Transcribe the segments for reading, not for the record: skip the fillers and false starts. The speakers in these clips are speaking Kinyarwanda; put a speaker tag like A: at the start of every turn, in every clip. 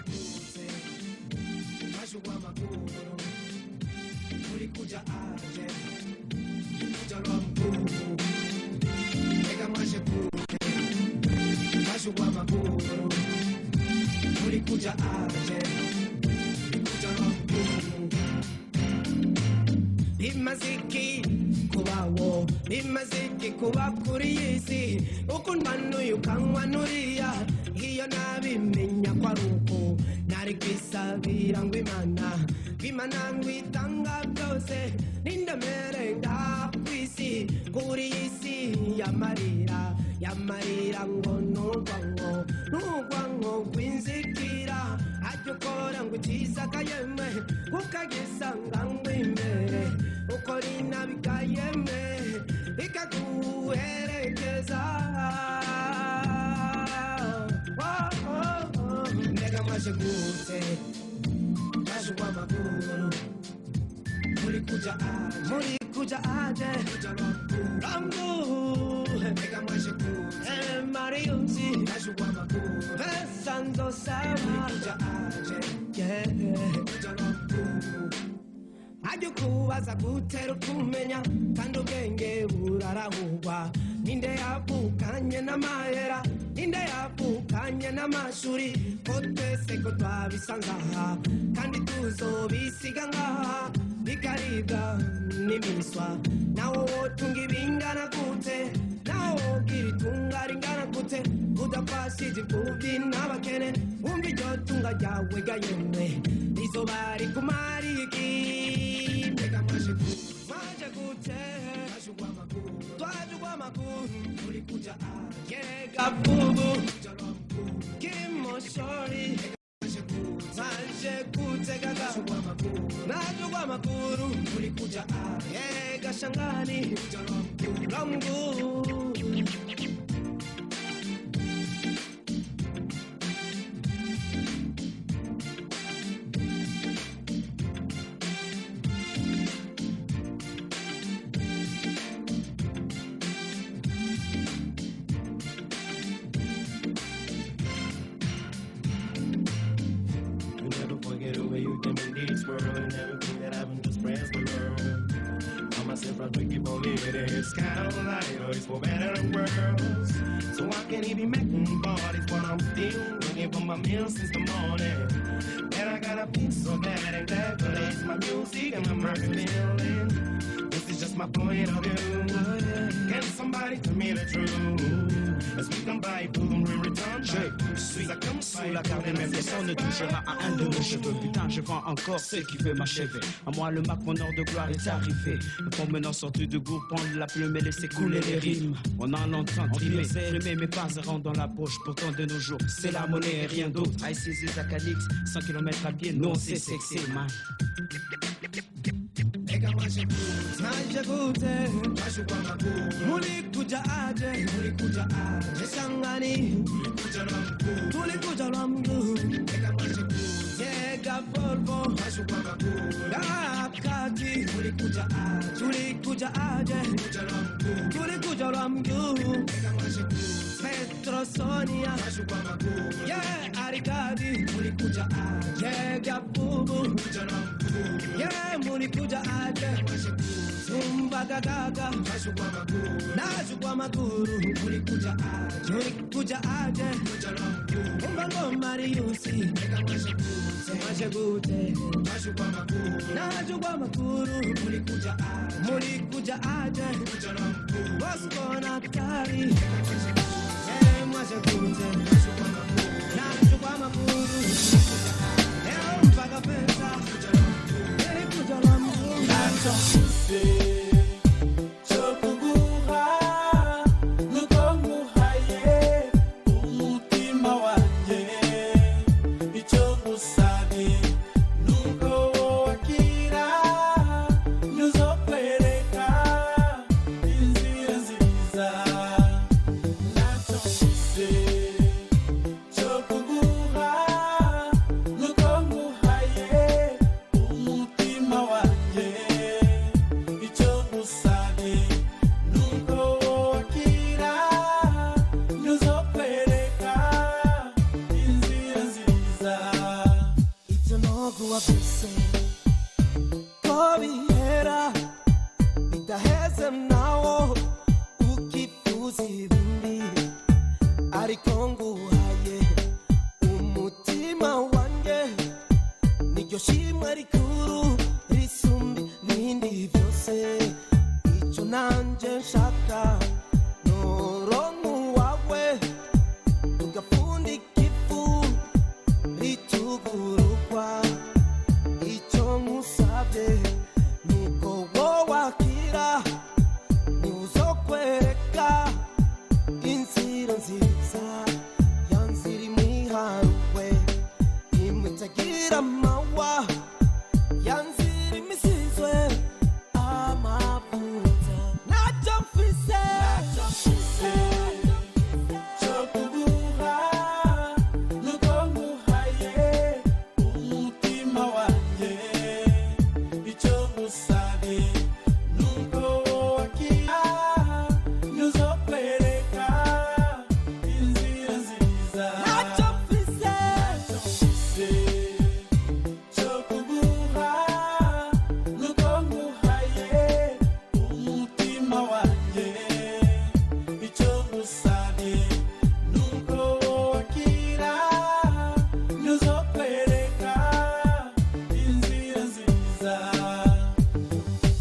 A: mwashikutse mwashugwa amakuru mulikuja aje kuja lwa mkuu ega mwashikutse mwashugwa amakuru mulikuja aje kuja lwa mkuu bimaziki kubawo bimaziki kuba kuri isi ukunmanuye ukanwanuriya iyo nabimenya ko ari uko nari kwisabira ngo imana ngo itanga byose nindamerenga kwisi kuri isi yamarira ngo nugwango kwinzikira ajya ukora ngo ukisaka yemwe ukagisanga ngo imbere ukora inabi kayemwe ikaguherekeza mbega mwashigutse mwashugwa amakuru mulikuja aje rangu mbega mwashigutse mariyusi mwashugwa amakuru pesa nzosaba mulikuja aje kuja rangu ajya kubaza gutera ukumenya kandi ubwenge burarahugwa ninde yavukanye n'amahera ninde yavukanye n'amashuri ko twese ko twabisanze aha kandi tuzobisiga ngaha bikaribwa n'imiswa nawe wotunga ibingana gute nawe wogira itunga ringana gute udapfashije imfubyi n'abakene wumva iryo tunga ryawe gayemwe rizoba rikumariye iki twajugwa amakuru mulikuja aje gabubu kimoshori zaje kutega najugwa amakuru mulikuja aje gashangani rangu
B: It's kind of like it's for better worlds. So I can't even make parties when I'm still looking for my meals since the morning. And I got a piece of that and that, but it's my music and I'm not feeling. This is just my point of view. Can somebody tell me the truth? As we come by, boom, we return.
C: Je suis sous la garde et même personne ne touchera à un de mes cheveux. Putain, je vends encore ce qui veut m'achever. À moi le Mac, mon heure de gloire est arrivé. Le promenant sorti de goût, prendre la plume et laisser couler les rimes. On a longtemps trimé, mais pas se rendre dans la poche. Pourtant de nos jours, c'est la monnaie et rien d'autre. ICZ à Calix, 100 km à pied, non c'est sexy, man.
A: Ega mwashigutse mwashugwa amakuru mulikuja aje shangani tulikuja lwa mkuu ega mwashigutse ega polvo mwashugwa amakuru gakati tulikuja aje tulikuja lwa mkuu ega mwashigutse Petro Sonia mwashugwa amakuru yeah arikadi mulikuja aje gabubu yeah mulikuja aje Umbaga gaga najugwa amakuru mulikuja aje umbango mariyusi mwashigutse najugwa amakuru mulikuja aje waskona kari mwashigutse najugwa amakuru umbaga pesa mulikuja nawo ukifuza ibindi ariko nguhaye umutima wanjye niryo shimwe rikuru risumba ibindi byose icyo nanjye nshaka noronka uwawe tugapfundika ifu ritugurukwa icyo nkusabye nuko wowe wakira ntuzokwereka inzira nziza yanzira imwiharuwe imwe itagira amawa yanzira imisizwe amavuta ntacyo mfise cyo kuguha nuko nguhaye umutima wanjye icyo ngusabe nuko wakira ntuzokwereka inzira nziza ntacyo mfise cyo kuguha nuko nguhaye umutima wanjye icyo ngusabe nuko wakira ntuzokwereka inzira nziza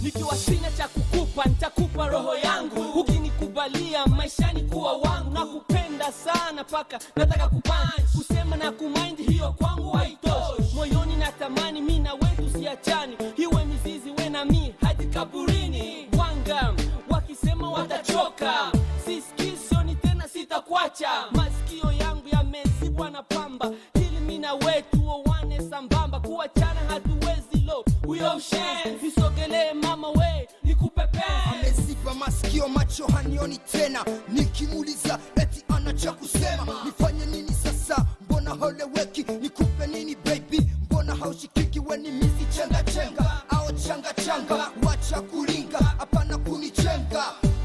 D: nikiwa sina cha kukupa nitakupa roho yangu ukinikubalia maishani kuwa wangu nakupenda sana paka nataka kupanda kusema na kumind hiyo kwangu haitoshi moyoni natamani mimi na wetu siachani iwe mizizi we na mimi hadi kaburini wanga wakisema watachoka sisikisoni tena sitakuacha masikio yangu yamezibwa na pamba ili mimi na wetu owane sambamba kuachana hatuwezi lo huyo ushen nisogelee mama we nikupepe
E: ameziba masikio macho hanioni tena nikimuuliza eti ana cha kusema nifanye nini sasa mbona holeweki nikupe nini baby mbona haushikiki weni mizi chenga chenga au changa changa wacha kulinga hapana kunichenga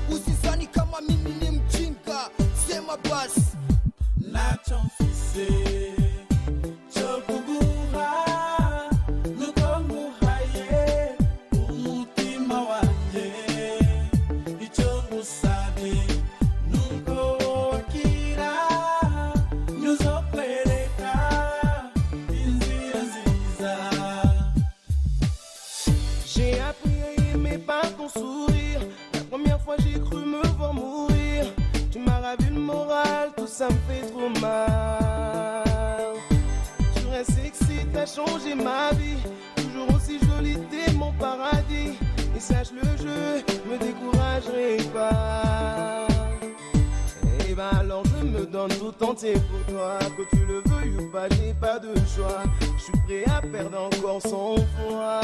E: usizani kama mimi ni mjinga sema basi
A: ntacyo mfise cyo kuguha nuko nguhaye umutima wanjye icyo ngusabe nuko wakira ntuzokwereka inzira nziza j'ai appris à aimer par ton sourire la première fois j'ai cru me voir mourir tu m'as ravi le moral tout ça me fait trop mal tu restes sexy t'as changé ma vie toujours aussi jolie t'es mon paradis et sache le jeu me découragerai pas et ben alors je me donne tout entier pour toi que tu le veuilles ou pas j'ai pas de choix je suis prêt à perdre encore 100 fois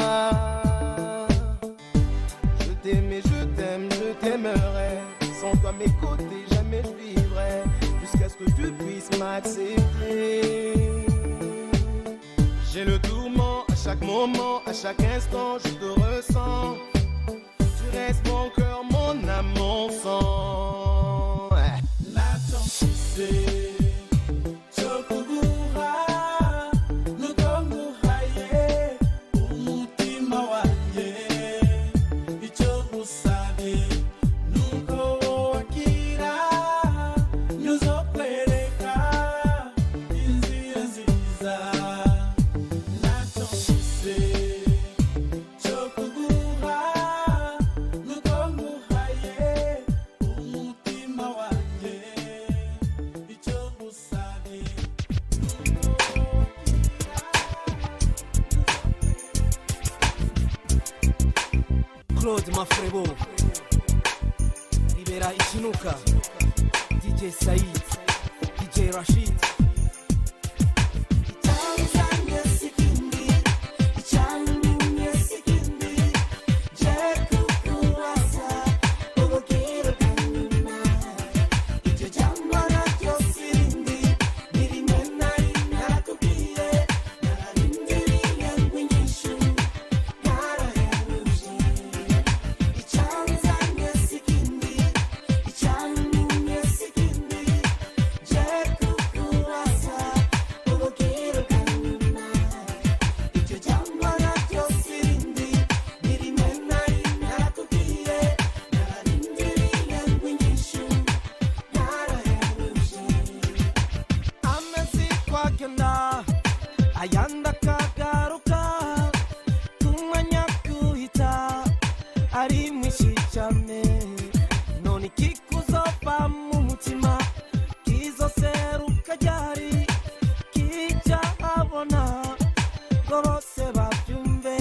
A: je t'aime et je t'aime, je t'aimerai sans toi mes côtés jamais je vivrai jusqu'à ce que tu puisses m'accepter j'ai le tourment à chaque moment à chaque instant je te ressens tu restes mon cœur mon âme mon sang ntacyo mfise cyo kuguha nuko nguhaye umutima wanjye icyo ngusabe nuko wakira ntuzokwereka inzira nziza ntacyo mfise cyo kuguha nuko nguhaye umutima wanjye icyo ngusabe Claude Mafrebo Libera Ichinuka DJ Said DJ Rashid
F: Kukura
A: ari mwinshi cyane none ikikuzova mu mutima kizoseruka ryari kijya abona ngo bose babyumve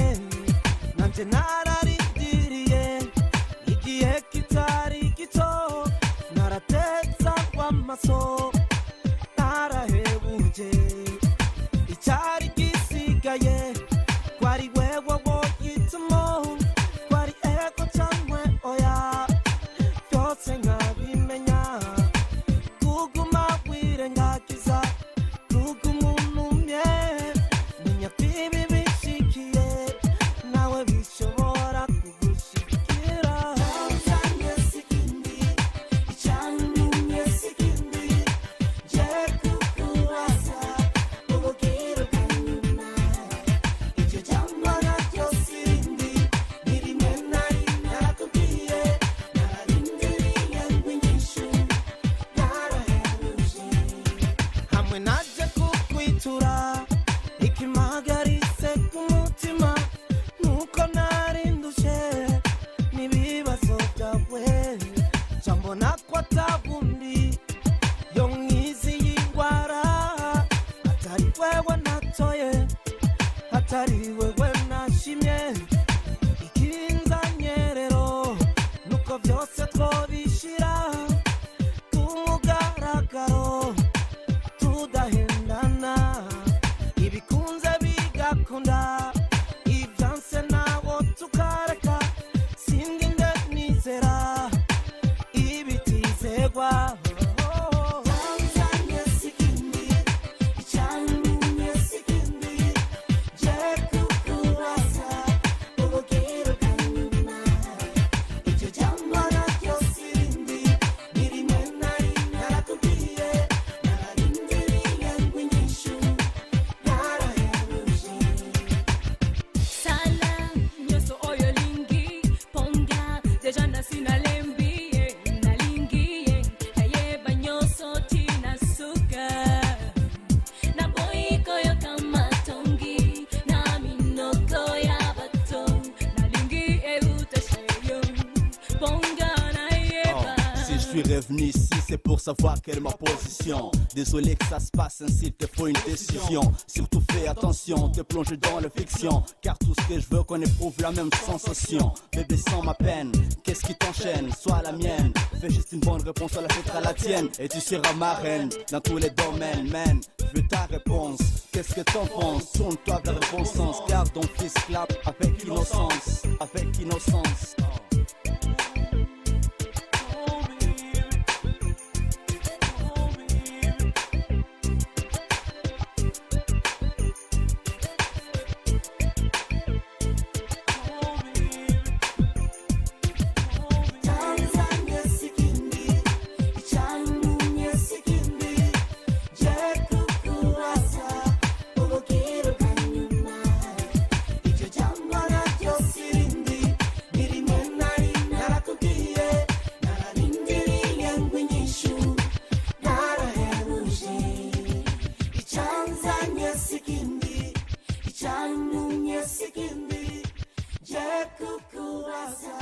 A: nanje nararindiriye igihe kitari gito narateza kw'amaso narahebuje icyari gisigaye kwari wewe woyitamo kwari ego cyangwa oya byose nkabimenya kuguma wirengagiza kuguma unumye menya bibi bishikiye nawe bishobora kugushikira Tanzania sikindi icyanumye sikindi je kukubaza ubugiro bwanyuma icyo cyangwa nacyo sindi nirimwe nari narakubwiye nararindiriye ngwinyishu narahebuje hamwe naje kukwitura ikimagaritse ku mutima nuko narindushe n'ibibazo byawe cyambona ko atabundi yo mwizi y'indwara atari wewe natoye atari wewe nashimye ikinzanye rero nuko byose twobishira ku mugaragaro tudahendana ibikunze bigakunda ibyanse nawo tukareka singinde nizera ibitizegwa Tanzania sikindi icyanumye sikindi je kukubaza ubugiro bwanyuma icyo cyangwa nacyo sindi nirimwe nari narakubwiye nararindiriye ngwinyishu narahebuje
F: Sala nyoso oyo lingi ponga deja nasina lembi nalingi ayeba nyoso tina suka na boiko yo kama tongi na minoko ya bato nalingi utasheyo ponga na yeba
G: Si je suis revenu ici, c'est pour savoir quelle est ma position. Désolé que ça se passe ainsi, il te faut une décision. Surtout fais attention, te plonger dans la fiction. Car tout ce que je veux qu'on éprouve la même sensation. Bébé sans ma peine, qu'est-ce qui t'enchaîne? Sois la mienne, fais juste une bonne réponse, à la fêtera la tienne. Et tu seras ma reine, dans tous les domaines, man. Je veux ta réponse, qu'est-ce que t'en penses? Tourne-toi vers le bon sens, garde ton fils clap avec innocence, avec innocence.
A: Tanzania sikindi icyanumye sikindi je kukubaza ubugiro bwanyuma icyo cyangwa nacyo sindi nirimwe nari narakubwiye nararindiriye ngwinyishu narahebuje Tanzania sikindi icyanumye sikindi je kukubaza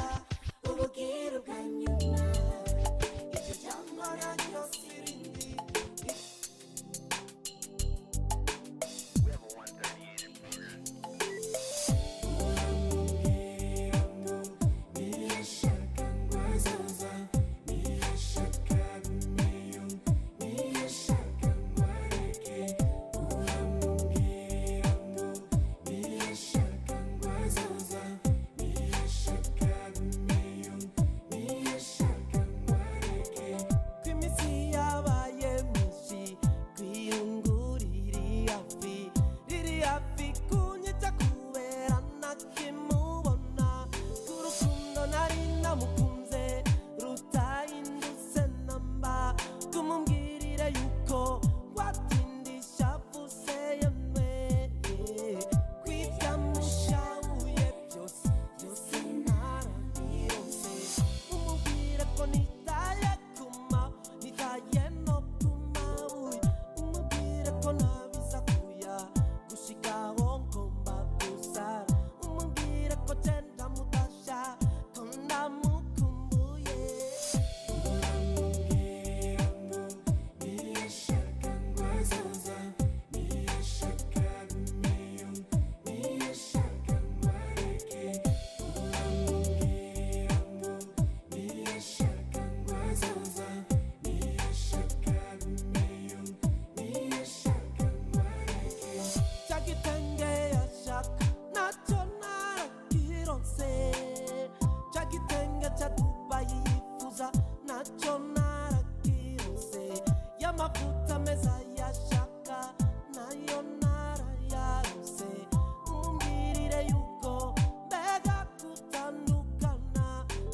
A: ubugiro bwanyuma icyo cyangwa nacyo sindi
B: Shaka
A: meza yashaka nayo narayarose umbwirire yuko mbega gutandukana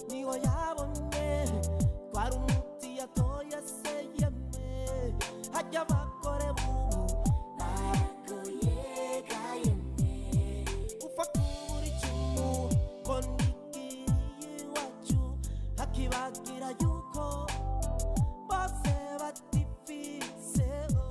A: niho yabonye kwari umuti yatoye se yeme hajya abagore bubu baragoyegayeme upfa kubura icumu ko nigiriye iwacu hakibagira yuko bose batifiseho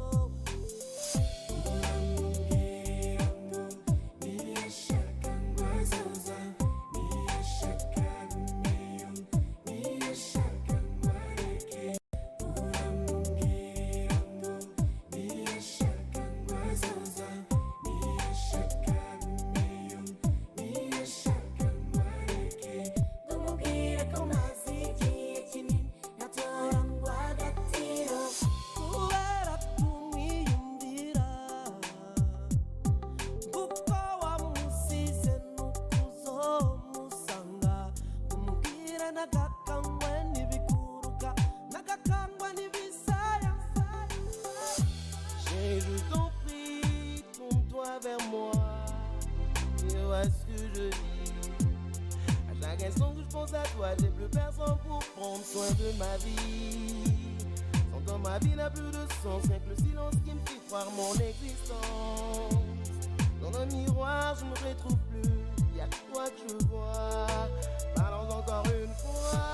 A: Tumubwire ko maze igihe kinini natoranywa agatiro kubera tumwiyumvira kuko wamusize n'ukuzomusanga umubwire n'agakangwe n'ibiguruka n'agakangwa n'ibisaya. Chérie, je t'en prie, tourne-toi vers moi et vois ce que je dis. À chaque instant que je pense à toi, j'ai plus personne pour prendre soin de ma vie. Sans toi, ma vie n'a plus de sens, rien que le silence qui me fait croire mon existence. Dans le miroir, je ne me retrouve plus, y'a que toi que je vois. Parlons encore une fois.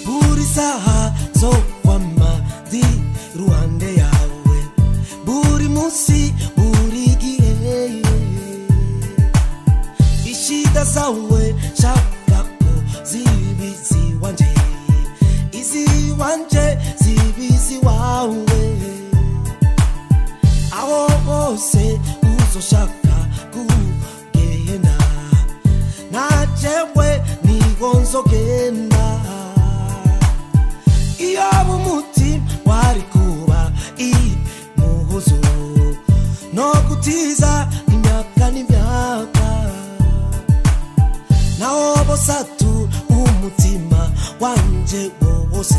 A: Buri saha zo kwama di ruhande yawe buri munsi buri gihe ishida zawe shaka ko zibizi wanje izi wanje zibizi wawe aho hose uzoshaka kugenda najewe niho nzogenda iyo umutima wari kuba imuhuzo no gutiza imyaka n'imyaka naho bosatu umutima wanje wose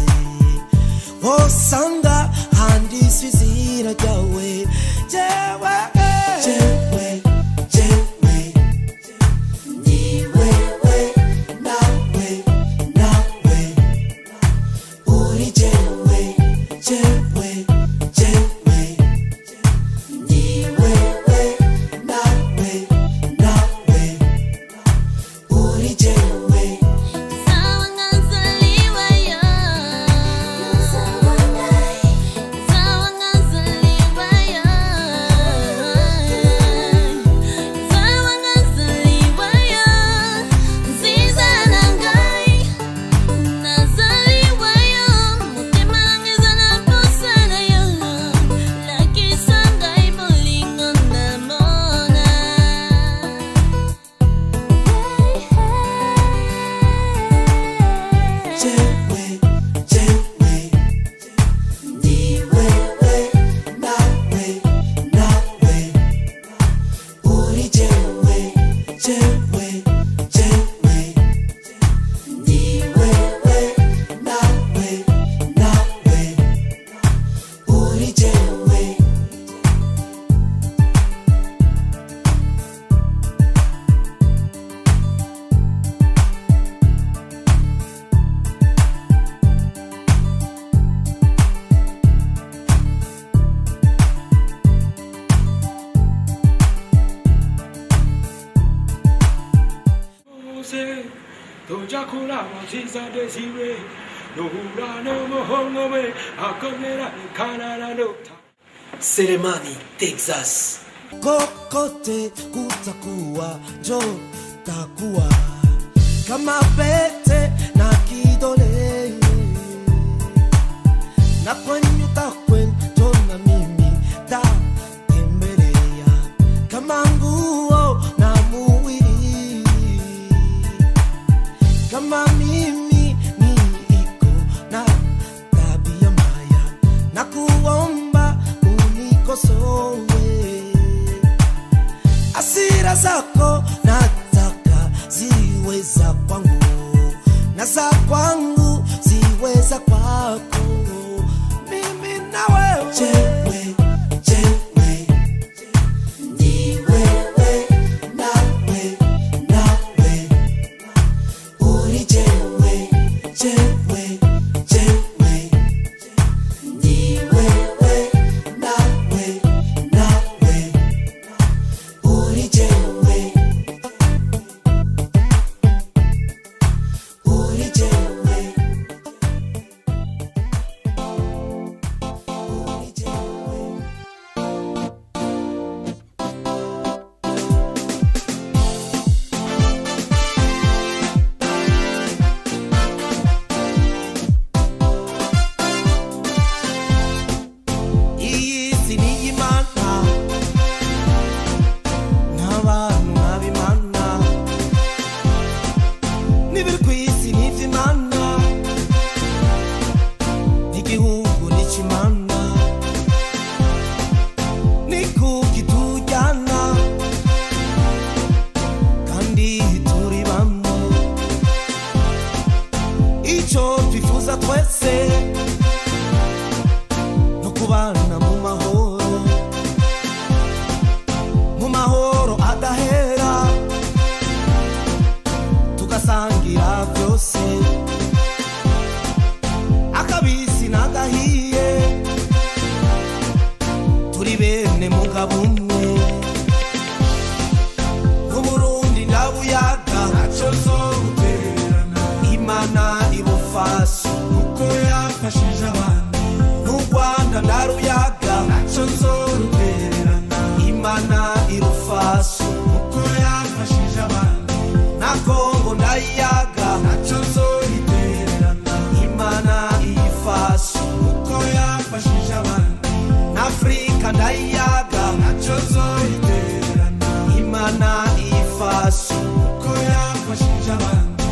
A: wosanga handiswe izina ryawe jewe jewe jewe ni wewe nawe nawe uri jewe jewe jewe ni wewe nawe nawe uri jewe
F: Sawa ngazaliwa yo Sawa ngazaliwa yo Sawa ngazaliwa yo Nziza nangai nazaliwa yo mutima ngiza naposana yo lakisa ngai bolingo ndamona
A: jewe jewe ni wewe nawe nawe uri jewe jewe jewe ni wewe nawe nawe uri jewe.
H: Tojakura Matiza Desire, Nohura no Mohongome, Akonera Kanana Nota.
I: Selemani, Texas.
A: Kokote kutakuwa, jo takuwa kama pete na kidole, na kwenye takwen jo na mimi ta tembelea kama nguo na muwili, kama mimi niko na tabia mbaya na kuomba unikosoe. Asira zako nataka ziwe za kwangu, na za kwangu ziwe za kwako. Mimi na wewe, jewe, jewe, ni wewe, nawe, nawe, uri jewe, jewe, jewe, ni wewe, nawe, nawe, uri jewe, uri jewe, uri jewe. Iyi si ni Imana, n'abantu n'abimana, n'ibiri ku isi ni iby'Imana, n'igihugu ni icy'Imana, ni kuki tujyana kandi turi bamwe. Icyo twifuza twese no kubana mu mahoro, mu mahoro adahera, tugasangira byose, akabisi n'agahiye, turi bene mugabo umwe. Mu Burundi ndabuyaga ntacyo zogutererana, Imana ibufashe uko yafashije abandi. Mu Rwanda ndaruyaga ntacyo nzorutererana, Imana irufashe uko yafashije abandi. Na Kongo ndayiyaga ntacyo nzoritererana, Imana iyifashe uko yafashije abandi. Na Afrika ndayiyaga ntacyo nzoritererana, Imana iyifashe uko yafashije abandi.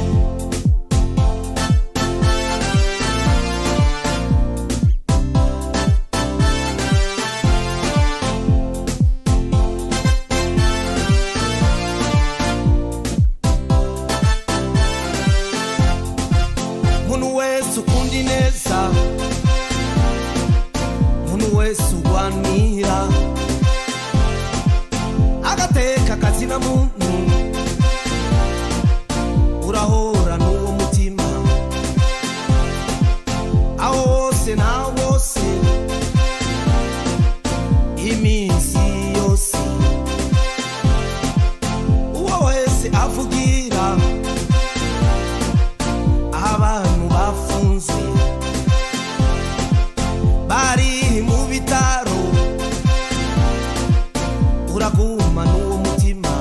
A: Muntu wese ukunda ineza, muntu wese ugwanira agateka kazina muntu, urahora n'uwo mutima aho wose na wose, iminsi yose. Uwo wese avugira abantu bafunzwe, bari mu bitaro, uraguma n'uwo mutima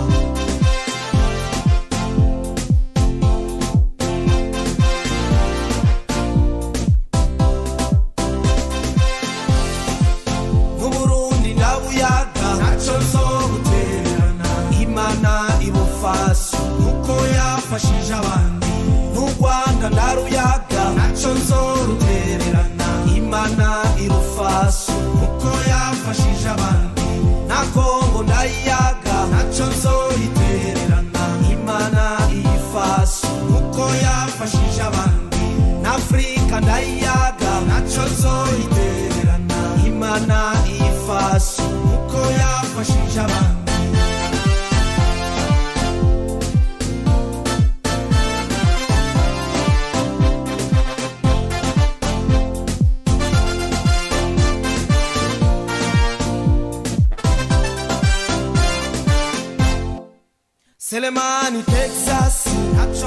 A: Selemani Texas Nacho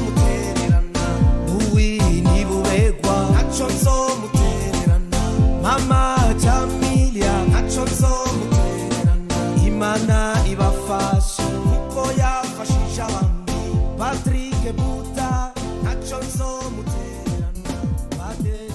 A: mutererana Uwi nibubegwa Nacho mutererana Mama Jamilia Nacho mutererana Imana ibafashe Kuko yafashije abandi Patrick Buta Nacho mutererana Bade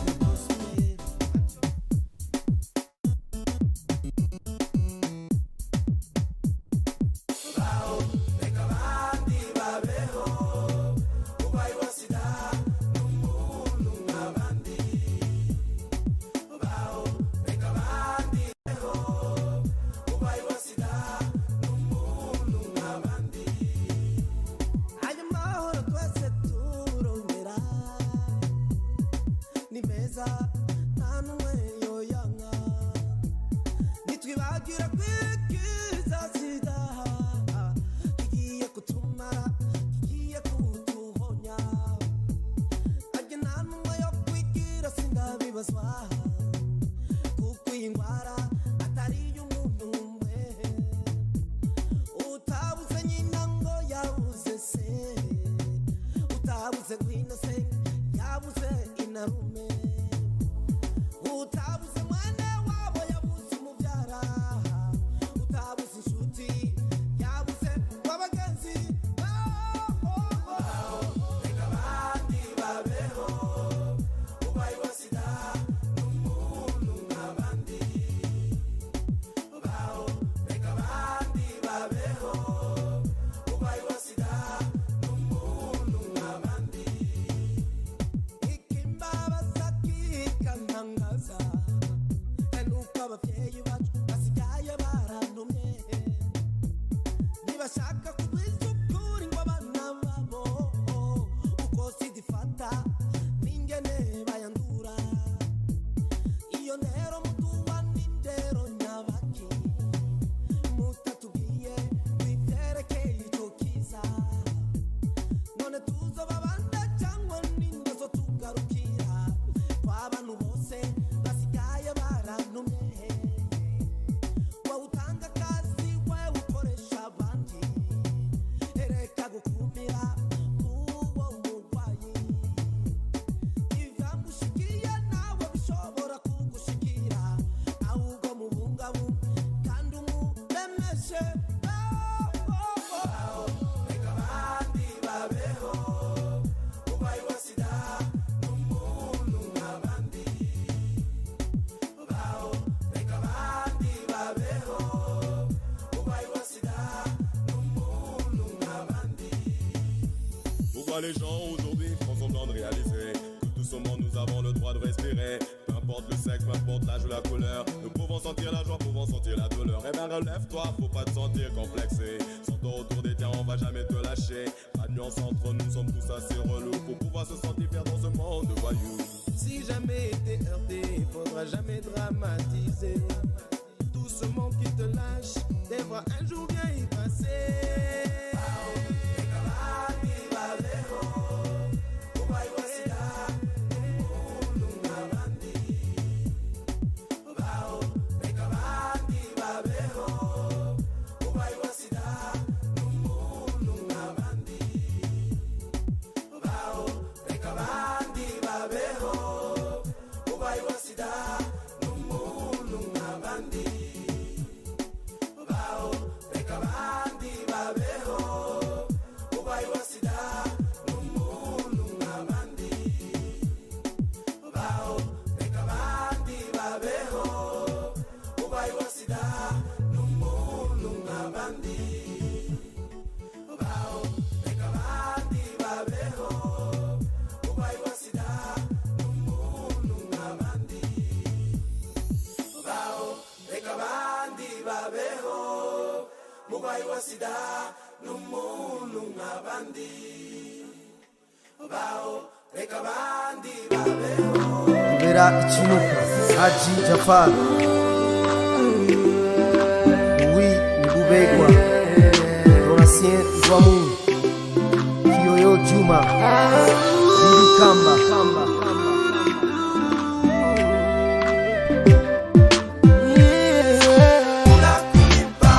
J: Les gens aujourd'hui font semblant de réaliser que tous au monde nous avons le droit de respirer. Peu importe le sexe, peu importe l'âge ou la couleur, nous pouvons sentir la joie, pouvons sentir la douleur. Eh bien relève-toi, faut pas te sentir complexé. Sens-toi autour des tiens, on va jamais te lâcher. Pas de nuance entre nous, sommes tous assez relous pour pouvoir se sentir fier dans ce monde de voyous.
A: Si jamais t'es heurté, faudra jamais dramatiser. Tout ce monde qui te lâche, devra un jour bien y passer.
K: Ichinuka Haji Jafar Oui Nibubegwa Donatien Dwamu Kiyoyo Juma Bibi Kamba
A: Ula kulipa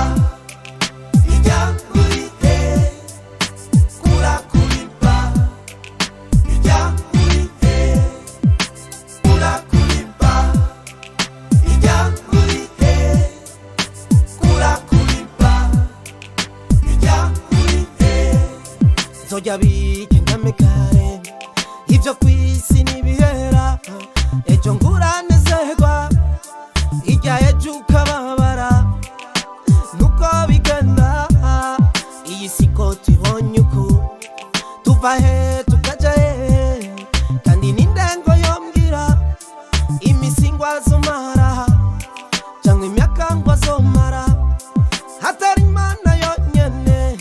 A: Sija kulite
K: nzojya bigenda kare ibyo kwisi nibihera ejo nguranezerwa hirya ejo ukababara nuko bigenda iyi siko tubonye uko tuva he tukaja he kandi n'indengo yombwira imisingwa zomara cyangwa imyaka ngo azomara hatari imana yonyene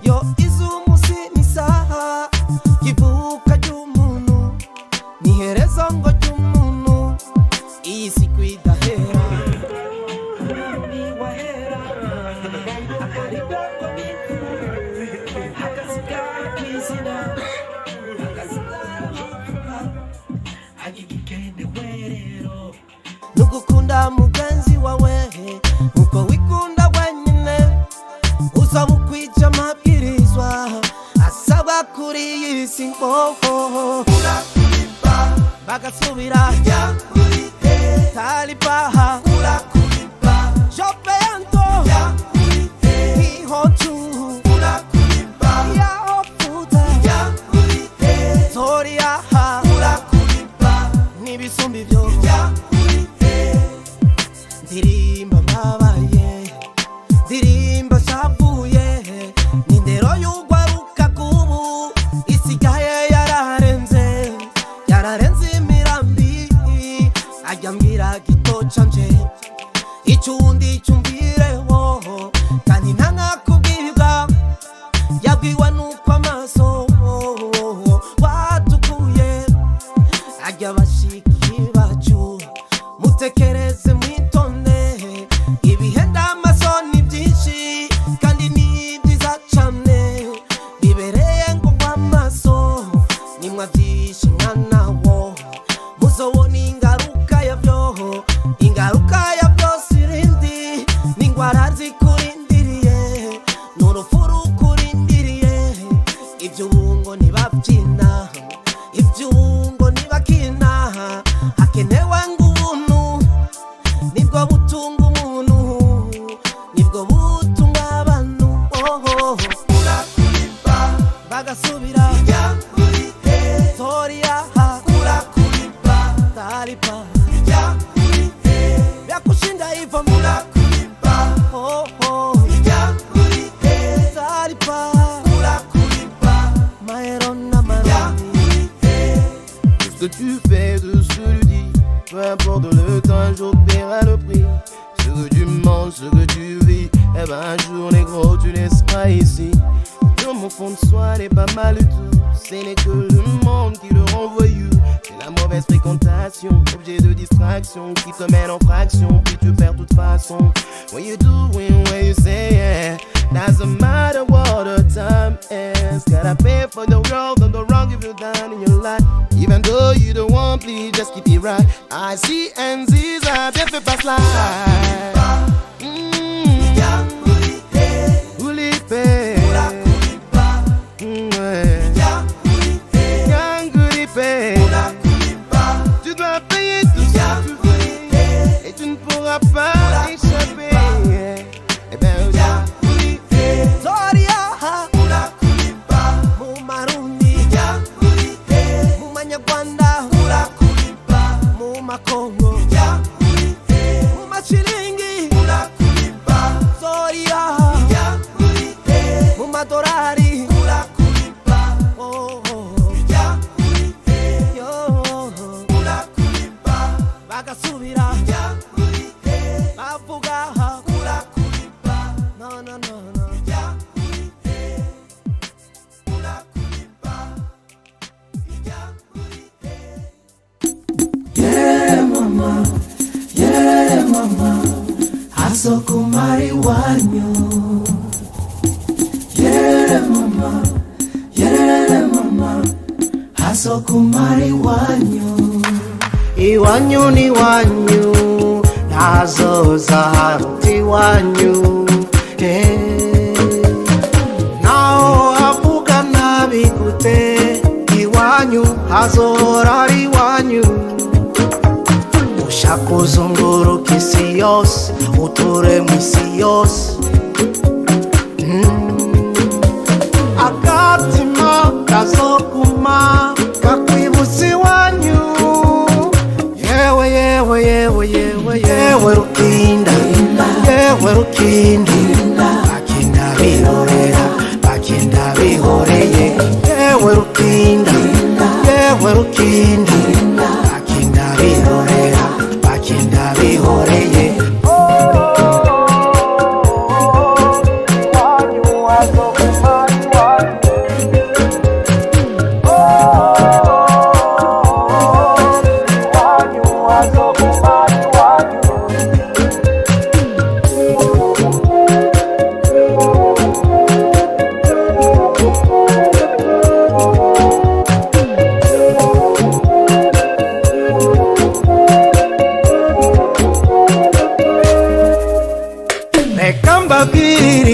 K: yo izumusi n'isaha ivuka ry'umuntu niherezo ngo ry'umuntu iyi si kwidahera nugukunda mugenzi wawe uko wikunda wenyine uza mukwija amabwirizwa asaba kuri iyi si ngo bagasubira talipaha jopeyanto ihotu yaofuta toriaha n'ibisumbi byo ndirimba mbabaye ndirimba shavuye n'indero y'ugwaruka kubu isigaye yararenze imirambi ajya mbwira gito canje icundi cyumvireho kandi ntankakubwirwa yabwiwe nuko amaso watukuye ajya bashiki bacu mutekereze mwitonde ibihenda amaso ni byinshi kandi ni byiza cyane bibereye ngo amaso nimwa byinshi mwanawo muzobona ingaruka ya byose irindi n'ingwara zikurindiriye n'urupfu rukurindiriye iby'ubungo ntibabyina iby'ubungo ntibakina hakenewe ng'ubuntu nibwo butunga umuntu nibwo butunga abantu bagasubira toriaha talipa vyakushinda hivyo talipa maero na maroni.
A: Ce que tu fais, de ce que tu dis, peu importe le temps, un jour paiera le prix. Ce que tu manges, ce que tu vis, eh ben un jour négro tu laisseras ici. Dans mon fond de soi n'est pas mal du tout. Ce n'est que le monde qui le renvoie you. C'est la mauvaise fréquentation, objet de distraction qui te mène en fraction, puis tu perds toute façon. What you doing, what you say, yeah. Doesn't matter what the time is. Gotta pay for the world and the wrong you've done in your life. Even though you don't want, please just keep it right. I see and Z's, I definitely pass life. Tu dois payer tout ça tu fais et tu ne pourras pas échapper. Eh ben
K: Zoria Mumarundi Mumanyarwanda Mumakongo Mumachilingi Zoria Mumadorari Bagasubira Bavuga No Yeah mama Asokumari wanyo Yeah mama Asokumari wanyo Iwanyu ni wanyu nazo zaharuti wanyu nao avuga nabi gute iwanyu hazorari wanyu ushaka uzunguruka isi yose uture mu isi yose agatima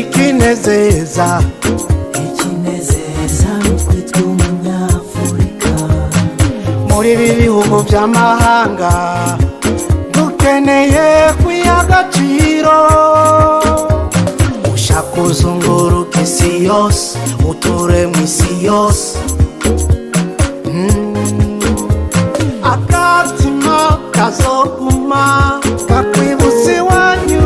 K: ikinezeza
L: twe tw'umunyafurika
K: muri ibi bihugu by'amahanga dukeneye kwiha agaciro ushaka uzunguruka isi yose uture mu isi yose akatima kazoguma kakwibutsa iwanyu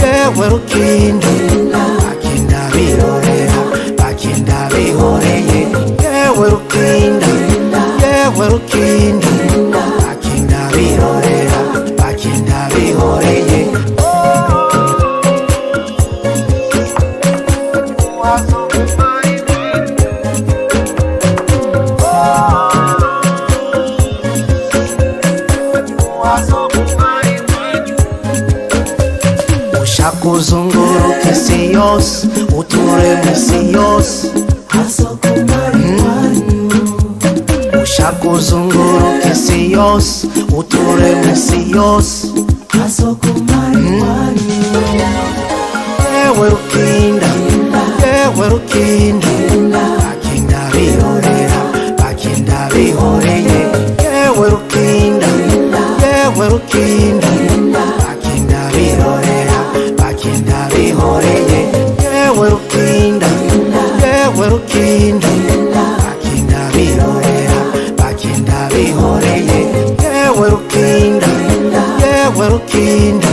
K: yewe rukinda bakinda birorera bakinda bihoreye yewe rukinda bakinda birorera bakinda bihoreye ushaka uzunguruka isi yose uture mu isi yose ushaka uzunguruka isi yose uture mu isi yose yewe rukinda bakinda birorera bakinda bihoreye yewe rukinda bakinda birorera bakinda bihoreye yewe rukinda bakinda birorera bakinda bihoreye yewe rukinda